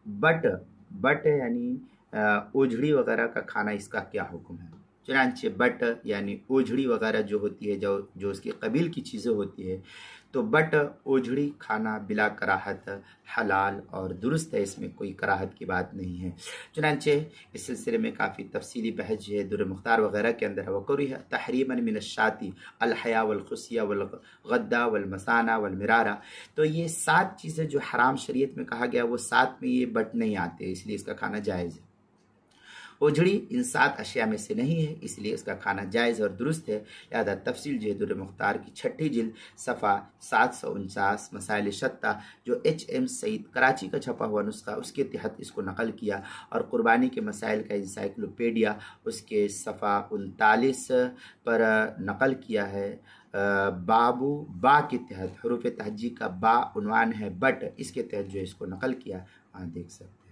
But but یعنی اوجھڑی وغیرہ کا کھانا اس کا کیا حکم ہے؟ چنانچہ بٹ یعنی اوجھڑی وغیرہ جو ہوتی ہے، جو اس کے قبیل کی چیزیں ہوتی ہے، تو بٹ اوجھڑی کھانا بلا کراہت حلال اور درست ہے، اس میں کوئی کراہت کی بات نہیں ہے۔ چنانچہ اس سلسلے میں کافی تفصیلی بحث جو ہے در مختار وغیرہ کے اندر ہے۔ وَكُرِهَ تحریما من الشاۃ الحیا والخصیہ والغدہ والمثانہ والمرارہ، تو یہ 7 چیزیں جو حرام شریعت میں کہا گیا وہ 7 میں یہ بٹ نہیں آتے، اس لیے اس کا کھانا جائز ہے۔ اوجھڑی ان 7 اشیاء میں سے نہیں ہے، اس لیے اس کا کھانا جائز اور درست ہے۔ لہذا تفصیل جو ہے در مختار کی 6 جلد صفحہ 749 مسائل شتہ جو HM سعید کراچی کا چھپا ہوا نسخہ، اس کے تحت اس کو نقل کیا، اور قربانی کے مسائل کا انسائکلوپیڈیا اس کے صفحہ 39 پر نقل کیا ہے۔ بابو با کے تحت حروف تہجی کا با عنوان ہے بٹ، اس کے تحت جو ہے اس کو نقل کیا، وہاں دیکھ سکتے ہیں۔